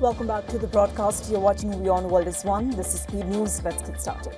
Welcome back to the broadcast. You're watching WION The World is One. This is Speed News. Let's get started.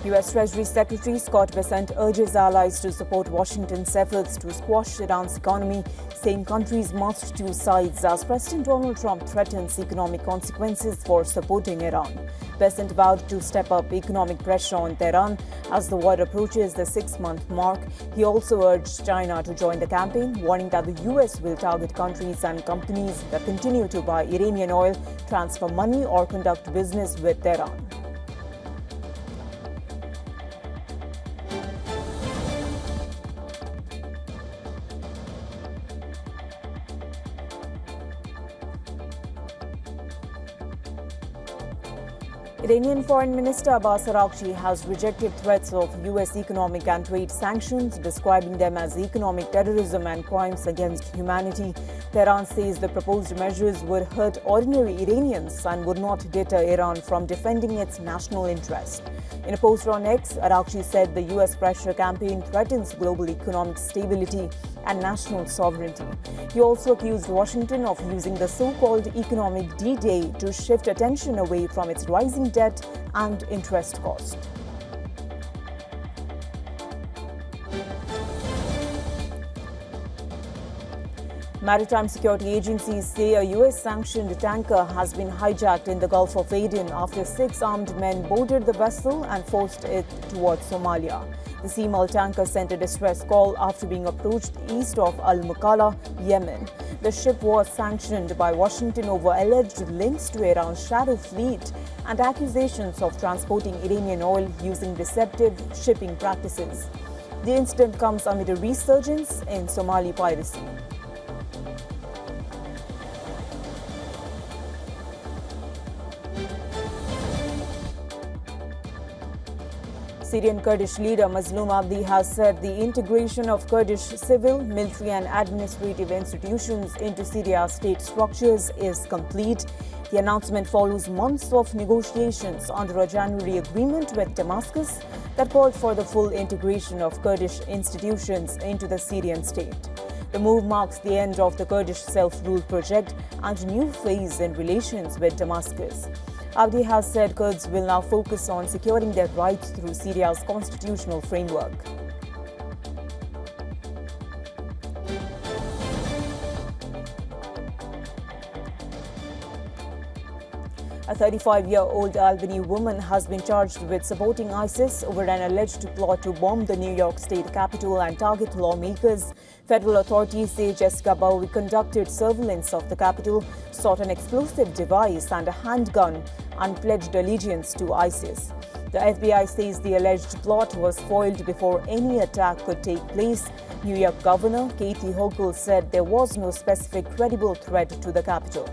U.S. Treasury Secretary Scott Bessent urges allies to support Washington's efforts to squash Iran's economy, saying countries must choose sides as President Donald Trump threatens economic consequences for supporting Iran. Bessent vowed to step up economic pressure on Tehran as the war approaches the 6-month mark. He also urged China to join the campaign, warning that the U.S. will target countries and companies that continue to buy Iranian oil, transfer money, or conduct business with Tehran. Iranian Foreign Minister Abbas Araghchi has rejected threats of U.S. economic and trade sanctions, describing them as economic terrorism and crimes against humanity. Tehran says the proposed measures would hurt ordinary Iranians and would not deter Iran from defending its national interest. In a post on X, Araghchi said the U.S. pressure campaign threatens global economic stability and national sovereignty. He also accused Washington of using the so-called economic D-Day to shift attention away from its rising debt and interest cost. Maritime security agencies say a U.S.-sanctioned tanker has been hijacked in the Gulf of Aden after 6 armed men boarded the vessel and forced it towards Somalia. The Seamal tanker sent a distress call after being approached east of Al-Mukalla, Yemen. The ship was sanctioned by Washington over alleged links to Iran's shadow fleet and accusations of transporting Iranian oil using deceptive shipping practices. The incident comes amid a resurgence in Somali piracy. Syrian Kurdish leader Mazloum Abdi has said the integration of Kurdish civil, military and administrative institutions into Syria's state structures is complete. The announcement follows months of negotiations under a January agreement with Damascus that called for the full integration of Kurdish institutions into the Syrian state. The move marks the end of the Kurdish self-rule project and a new phase in relations with Damascus. Abdi has said Kurds will now focus on securing their rights through Syria's constitutional framework. A 35-year-old Albany woman has been charged with supporting ISIS over an alleged plot to bomb the New York State Capitol and target lawmakers. Federal authorities say Jessica Bowie conducted surveillance of the Capitol, sought an explosive device and a handgun, and pledged allegiance to ISIS. The FBI says the alleged plot was foiled before any attack could take place. New York Governor Kathy Hochul said there was no specific credible threat to the Capitol.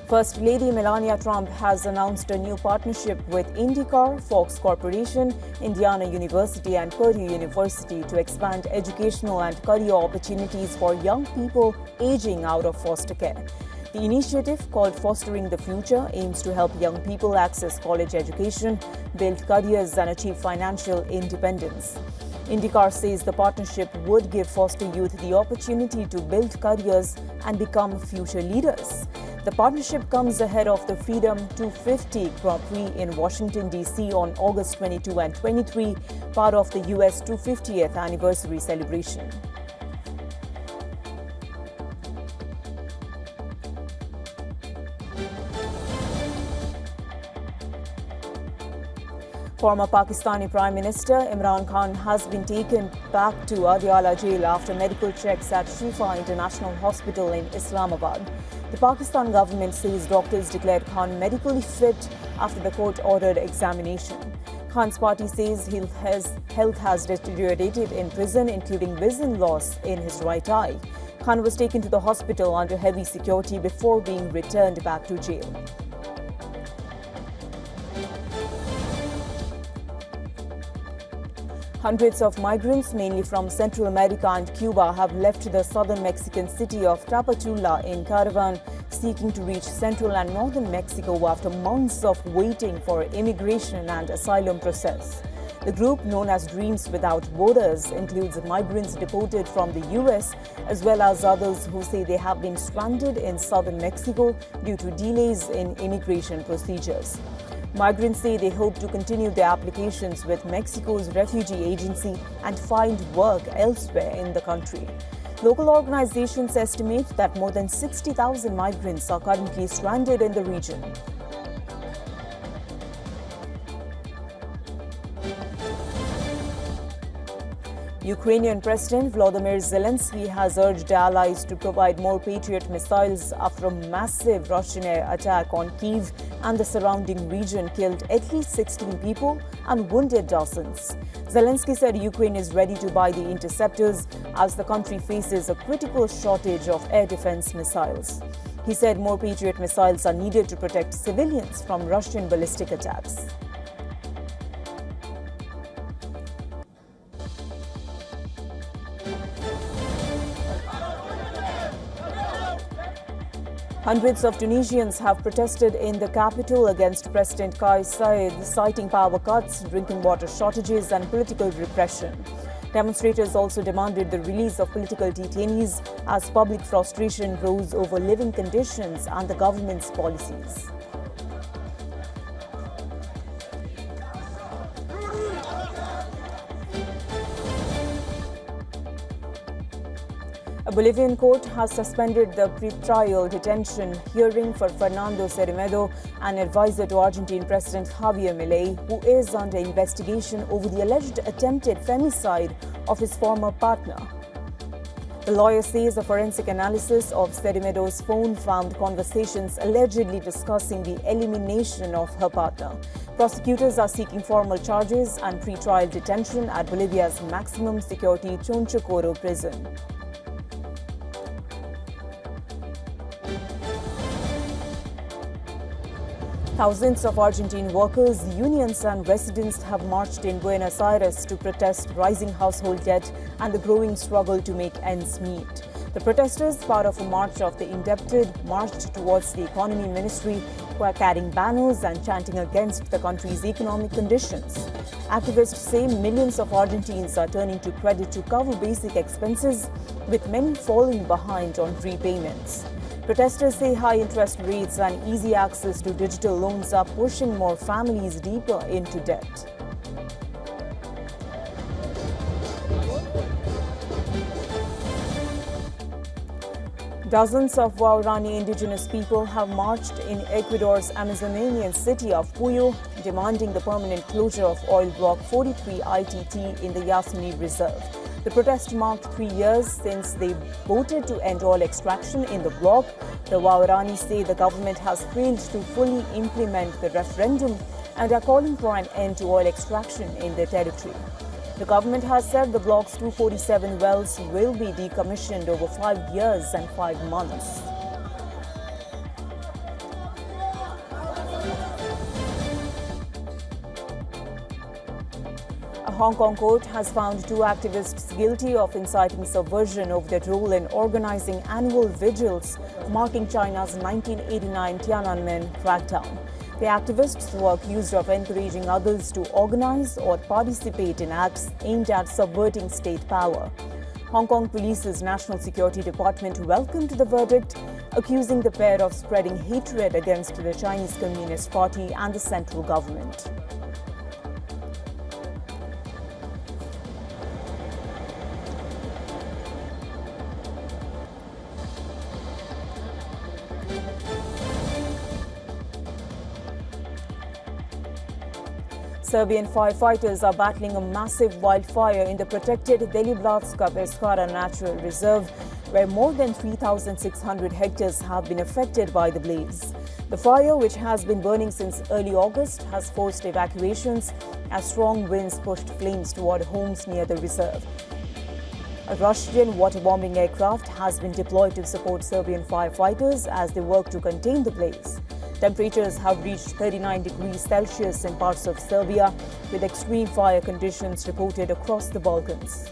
First Lady Melania Trump has announced a new partnership with IndyCar, Fox Corporation, Indiana University and Purdue University to expand educational and career opportunities for young people aging out of foster care. The initiative, called Fostering the Future, aims to help young people access college education, build careers and achieve financial independence. IndyCar says the partnership would give foster youth the opportunity to build careers and become future leaders. The partnership comes ahead of the Freedom 250 Grand Prix in Washington, D.C. on August 22 and 23, part of the U.S. 250th anniversary celebration. Former Pakistani Prime Minister Imran Khan has been taken back to Adiala jail after medical checks at Shifa International Hospital in Islamabad. The Pakistan government says doctors declared Khan medically fit after the court-ordered examination. Khan's party says his health has deteriorated in prison, including vision loss in his right eye. Khan was taken to the hospital under heavy security before being returned back to jail. Hundreds of migrants, mainly from Central America and Cuba, have left the southern Mexican city of Tapachula in caravan, seeking to reach central and northern Mexico after months of waiting for immigration and asylum process. The group, known as Dreams Without Borders, includes migrants deported from the US as well as others who say they have been stranded in southern Mexico due to delays in immigration procedures. Migrants say they hope to continue their applications with Mexico's refugee agency and find work elsewhere in the country. Local organizations estimate that more than 60,000 migrants are currently stranded in the region. Ukrainian President Volodymyr Zelensky has urged allies to provide more Patriot missiles after a massive Russian air attack on Kyiv and the surrounding region killed at least 16 people and wounded dozens. Zelensky said Ukraine is ready to buy the interceptors as the country faces a critical shortage of air defense missiles. He said more Patriot missiles are needed to protect civilians from Russian ballistic attacks. Hundreds of Tunisians have protested in the capital against President Kais Saied, citing power cuts, drinking water shortages and political repression. Demonstrators also demanded the release of political detainees as public frustration rose over living conditions and the government's policies. A Bolivian court has suspended the pre-trial detention hearing for Fernando Cermedo, an advisor to Argentine President Javier Milei, who is under investigation over the alleged attempted femicide of his former partner. The lawyer says a forensic analysis of Cermedo's phone found conversations allegedly discussing the elimination of her partner. Prosecutors are seeking formal charges and pre-trial detention at Bolivia's maximum security Chonchocoro prison. Thousands of Argentine workers, unions and residents have marched in Buenos Aires to protest rising household debt and the growing struggle to make ends meet. The protesters, part of a march of the indebted, marched towards the economy ministry, who are carrying banners and chanting against the country's economic conditions. Activists say millions of Argentines are turning to credit to cover basic expenses, with many falling behind on repayments. Protesters say high interest rates and easy access to digital loans are pushing more families deeper into debt. Dozens of Waorani indigenous people have marched in Ecuador's Amazonian city of Puyo, demanding the permanent closure of oil block 43 ITT in the Yasuni Reserve. The protest marked 3 years since they voted to end oil extraction in the block. The Waorani say the government has failed to fully implement the referendum and are calling for an end to oil extraction in their territory. The government has said the block's 247 wells will be decommissioned over 5 years and 5 months. A Hong Kong court has found 2 activists guilty of inciting subversion over their role in organizing annual vigils marking China's 1989 Tiananmen crackdown. The activists were accused of encouraging others to organize or participate in acts aimed at subverting state power. Hong Kong Police's National Security Department welcomed the verdict, accusing the pair of spreading hatred against the Chinese Communist Party and the central government. Serbian firefighters are battling a massive wildfire in the protected Deliblatska Peskara Natural Reserve, where more than 3,600 hectares have been affected by the blaze. The fire, which has been burning since early August, has forced evacuations as strong winds pushed flames toward homes near the reserve. A Russian waterbombing aircraft has been deployed to support Serbian firefighters as they work to contain the blaze. Temperatures have reached 39 degrees Celsius in parts of Serbia, with extreme fire conditions reported across the Balkans.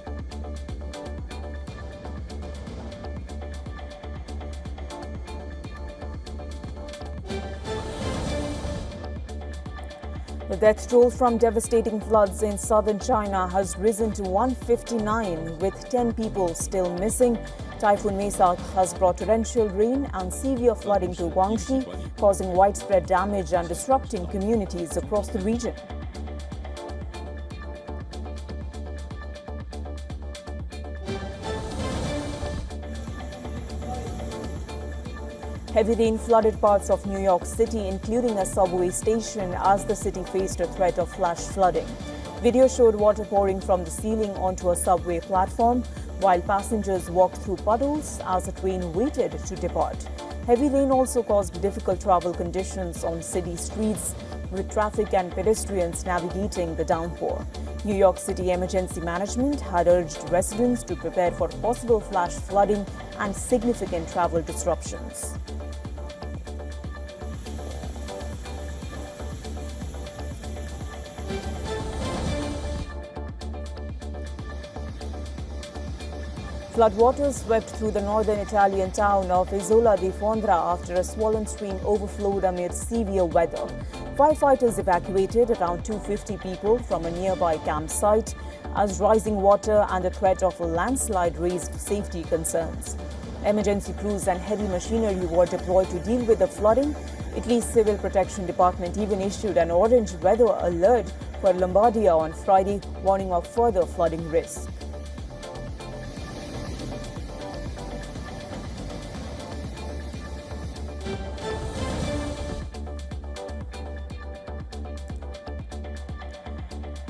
The death toll from devastating floods in southern China has risen to 159, with 10 people still missing. Typhoon Maisak has brought torrential rain and severe flooding to Guangxi, causing widespread damage and disrupting communities across the region. Heavy rain flooded parts of New York City, including a subway station, as the city faced a threat of flash flooding. Video showed water pouring from the ceiling onto a subway platform, while passengers walked through puddles as the train waited to depart. Heavy rain also caused difficult travel conditions on city streets, with traffic and pedestrians navigating the downpour. New York City Emergency Management had urged residents to prepare for possible flash flooding and significant travel disruptions. Floodwaters swept through the northern Italian town of Isola di Fondra after a swollen stream overflowed amid severe weather. Firefighters evacuated around 250 people from a nearby campsite as rising water and the threat of a landslide raised safety concerns. Emergency crews and heavy machinery were deployed to deal with the flooding. Italy's Civil Protection Department even issued an orange weather alert for Lombardia on Friday, warning of further flooding risk.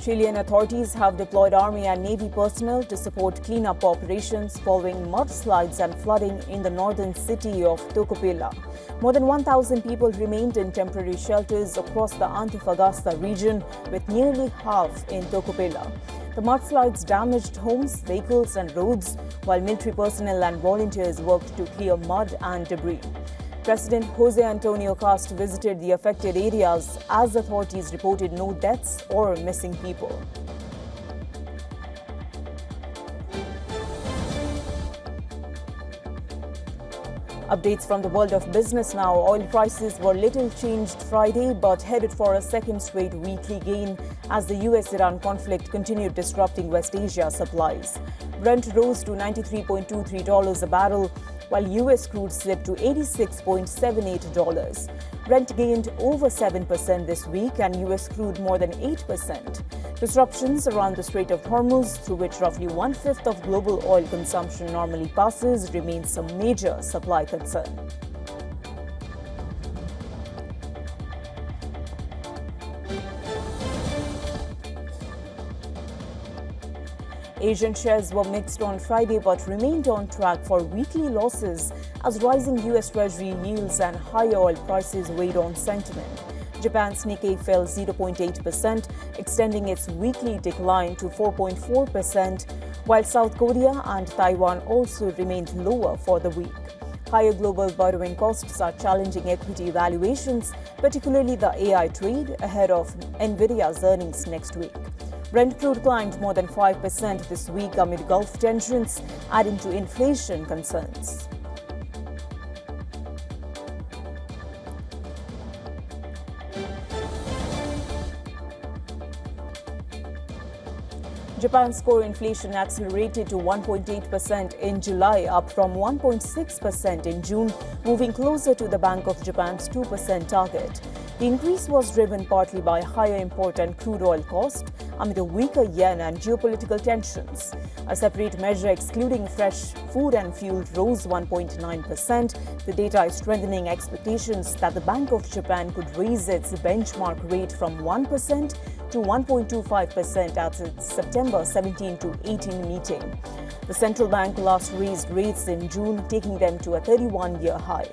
Chilean authorities have deployed army and navy personnel to support cleanup operations following mudslides and flooding in the northern city of Tocopilla. More than 1,000 people remained in temporary shelters across the Antofagasta region, with nearly half in Tocopilla. The mudslides damaged homes, vehicles and roads, while military personnel and volunteers worked to clear mud and debris. President Jose Antonio Cast visited the affected areas as authorities reported no deaths or missing people. Updates from the world of business now. Oil prices were little changed Friday but headed for a second straight weekly gain as the US-Iran conflict continued disrupting West Asia supplies. Brent rose to $93.23 a barrel, while US crude slipped to $86.78. Brent gained over 7% this week and US crude more than 8%. Disruptions around the Strait of Hormuz, through which roughly one-fifth of global oil consumption normally passes, remains a major supply concern. Asian shares were mixed on Friday but remained on track for weekly losses as rising US Treasury yields and higher oil prices weighed on sentiment. Japan's Nikkei fell 0.8%, extending its weekly decline to 4.4%, while South Korea and Taiwan also remained lower for the week. Higher global borrowing costs are challenging equity valuations, particularly the AI trade, ahead of Nvidia's earnings next week. Brent crude climbed more than 5% this week amid Gulf tensions, adding to inflation concerns. Japan's core inflation accelerated to 1.8% in July, up from 1.6% in June, moving closer to the Bank of Japan's 2% target. The increase was driven partly by higher import and crude oil cost amid a weaker yen and geopolitical tensions. A separate measure excluding fresh food and fuel rose 1.9%. The data is strengthening expectations that the Bank of Japan could raise its benchmark rate from 1% to 1.25% at its September 17 to 18 meeting. The central bank last raised rates in June, taking them to a 31-year high.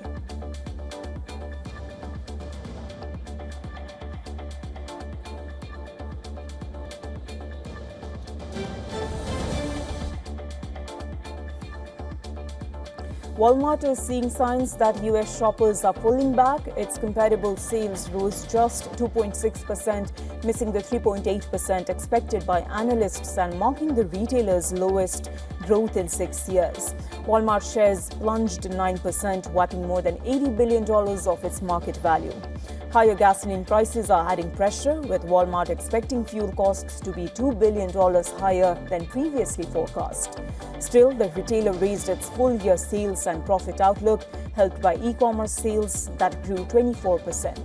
Walmart is seeing signs that US shoppers are pulling back. Its comparable sales rose just 2.6%, missing the 3.8% expected by analysts and marking the retailer's lowest growth in 6 years. Walmart shares plunged 9%, wiping more than $80 billion of its market value. Higher gasoline prices are adding pressure, with Walmart expecting fuel costs to be $2 billion higher than previously forecast. Still, the retailer raised its full-year sales and profit outlook, helped by e-commerce sales that grew 24%.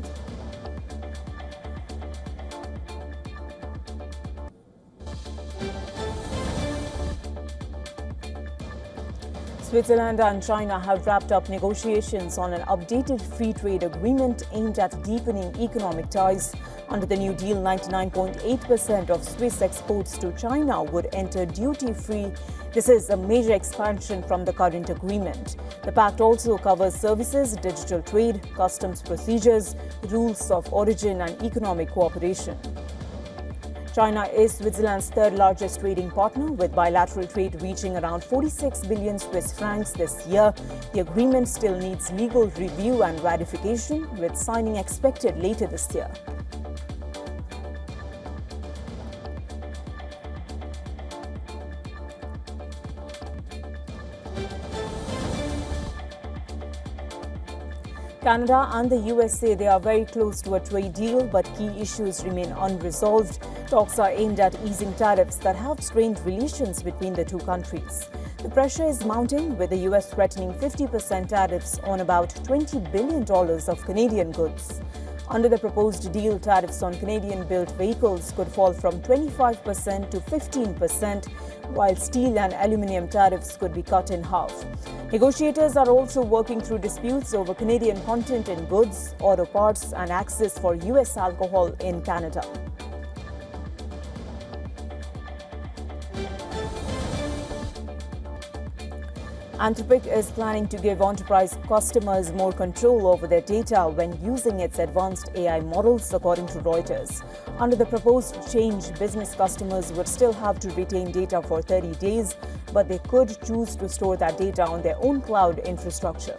Switzerland and China have wrapped up negotiations on an updated free trade agreement aimed at deepening economic ties. Under the new deal, 99.8% of Swiss exports to China would enter duty-free. This is a major expansion from the current agreement. The pact also covers services, digital trade, customs procedures, rules of origin and economic cooperation. China is Switzerland's third-largest trading partner, with bilateral trade reaching around 46 billion Swiss francs this year. The agreement still needs legal review and ratification, with signing expected later this year. Canada and the US say they are very close to a trade deal, but key issues remain unresolved. Talks are aimed at easing tariffs that have strained relations between the two countries. The pressure is mounting, with the US threatening 50% tariffs on about $20 billion of Canadian goods. Under the proposed deal, tariffs on Canadian-built vehicles could fall from 25% to 15%, while steel and aluminium tariffs could be cut in half. Negotiators are also working through disputes over Canadian content in goods, auto parts, and access for US alcohol in Canada. Anthropic is planning to give enterprise customers more control over their data when using its advanced AI models, according to Reuters. Under the proposed change, business customers would still have to retain data for 30 days, but they could choose to store that data on their own cloud infrastructure.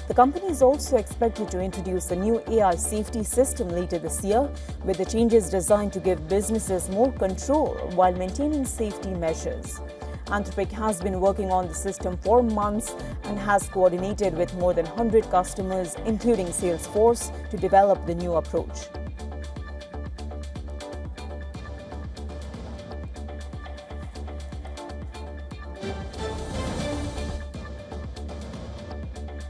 The company is also expected to introduce a new AI safety system later this year, with the changes designed to give businesses more control while maintaining safety measures. Anthropic has been working on the system for months and has coordinated with more than 100 customers, including Salesforce, to develop the new approach.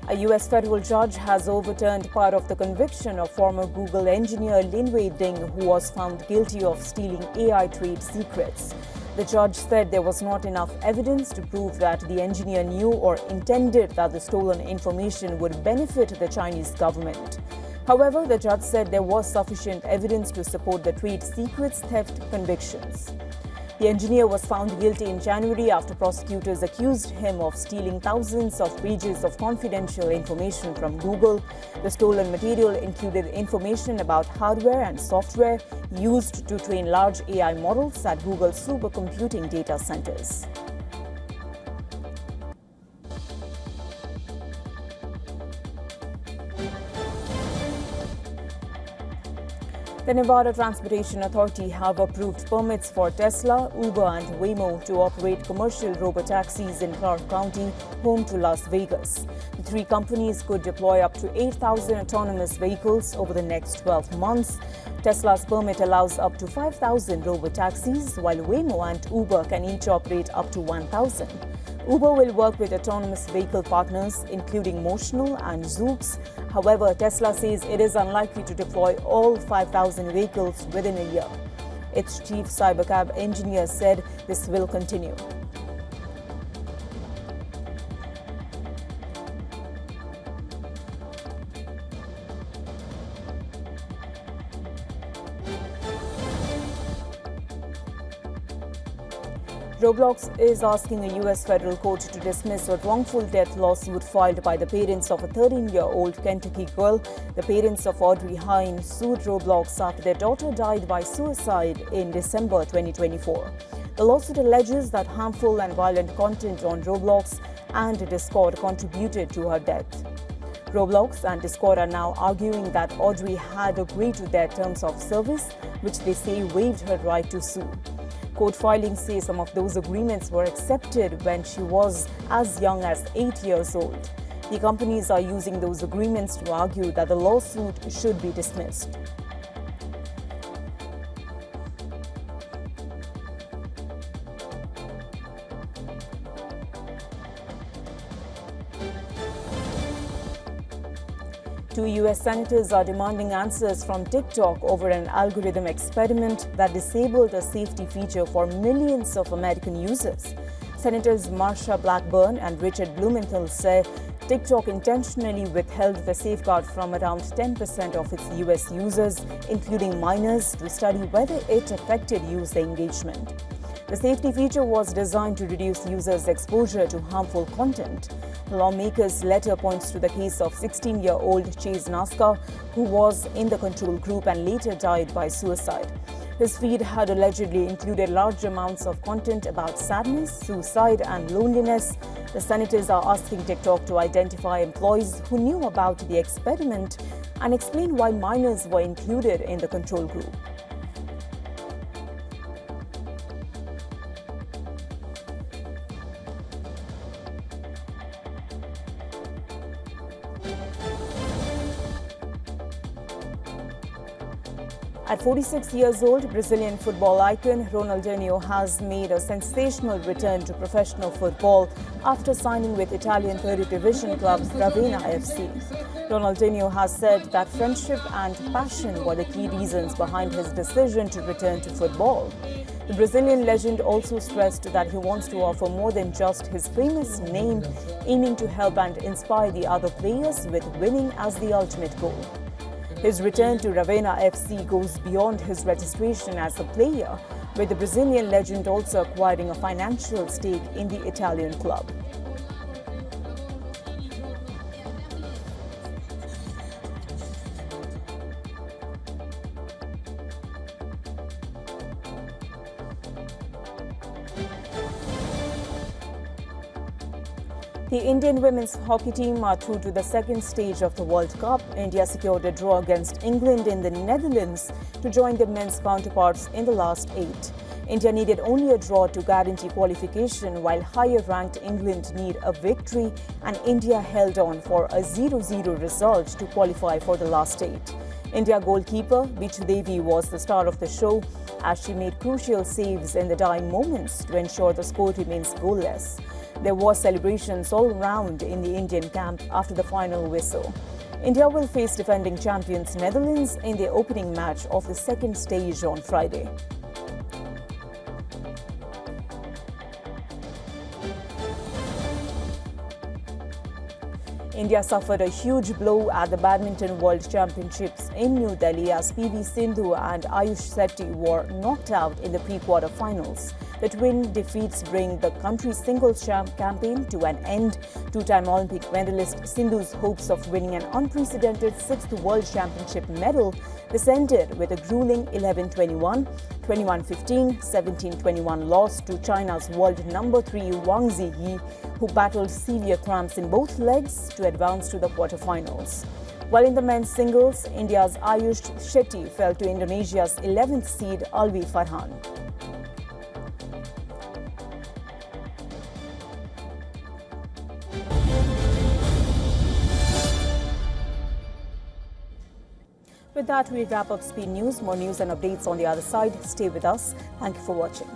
A U.S. federal judge has overturned part of the conviction of former Google engineer Linwei Ding, who was found guilty of stealing AI trade secrets. The judge said there was not enough evidence to prove that the engineer knew or intended that the stolen information would benefit the Chinese government. However, the judge said there was sufficient evidence to support the trade secrets theft convictions. The engineer was found guilty in January after prosecutors accused him of stealing thousands of pages of confidential information from Google. The stolen material included information about hardware and software used to train large AI models at Google's supercomputing data centers. The Nevada Transportation Authority have approved permits for Tesla, Uber and Waymo to operate commercial robotaxis in Clark County, home to Las Vegas. The three companies could deploy up to 8,000 autonomous vehicles over the next 12 months. Tesla's permit allows up to 5,000 robotaxis, while Waymo and Uber can each operate up to 1,000. Uber will work with autonomous vehicle partners, including Motional and Zoox. However, Tesla says it is unlikely to deploy all 5,000 vehicles within a year. Its chief cybercab engineer said this will continue. Roblox is asking a U.S. federal court to dismiss a wrongful death lawsuit filed by the parents of a 13-year-old Kentucky girl. The parents of Audrey Hine sued Roblox after their daughter died by suicide in December 2024. The lawsuit alleges that harmful and violent content on Roblox and Discord contributed to her death. Roblox and Discord are now arguing that Audrey had agreed to their terms of service, which they say waived her right to sue. Court filings say some of those agreements were accepted when she was as young as 8 years old. The companies are using those agreements to argue that the lawsuit should be dismissed. Two U.S. senators are demanding answers from TikTok over an algorithm experiment that disabled a safety feature for millions of American users. Senators Marsha Blackburn and Richard Blumenthal say TikTok intentionally withheld the safeguard from around 10% of its U.S. users, including minors, to study whether it affected user engagement. The safety feature was designed to reduce users' exposure to harmful content. The lawmakers' letter points to the case of 16-year-old Chase Naska, who was in the control group and later died by suicide. His feed had allegedly included large amounts of content about sadness, suicide, and loneliness. The senators are asking TikTok to identify employees who knew about the experiment and explain why minors were included in the control group. At 46 years old, Brazilian football icon Ronaldinho has made a sensational return to professional football after signing with Italian third division club Ravenna FC. Ronaldinho has said that friendship and passion were the key reasons behind his decision to return to football. The Brazilian legend also stressed that he wants to offer more than just his famous name, aiming to help and inspire the other players with winning as the ultimate goal. His return to Ravenna FC goes beyond his registration as a player, with the Brazilian legend also acquiring a financial stake in the Italian club. The Indian women's hockey team are through to the second stage of the World Cup. India secured a draw against England in the Netherlands to join their men's counterparts in the last 8. India needed only a draw to guarantee qualification, while higher-ranked England need a victory, and India held on for a 0-0 result to qualify for the last 8. India goalkeeper Bichu Devi was the star of the show as she made crucial saves in the dying moments to ensure the score remains goalless. There were celebrations all around in the Indian camp after the final whistle. India will face defending champions Netherlands in the opening match of the second stage on Friday. India suffered a huge blow at the Badminton World Championships in New Delhi as PV Sindhu and Ayush Shetty were knocked out in the pre-quarter-finals. The twin defeats bring the country's singles campaign to an end. Two-time Olympic medalist Sindhu's hopes of winning an unprecedented 6th World Championship medal descended with a grueling 11-21, 21-15, 17-21 loss to China's world number 3 Wang Ziyi, who battled severe cramps in both legs to advance to the quarterfinals. While in the men's singles, India's Ayush Shetty fell to Indonesia's 11th seed Alwi Farhan. With that, we wrap up Speed News. More news and updates on the other side. Stay with us. Thank you for watching.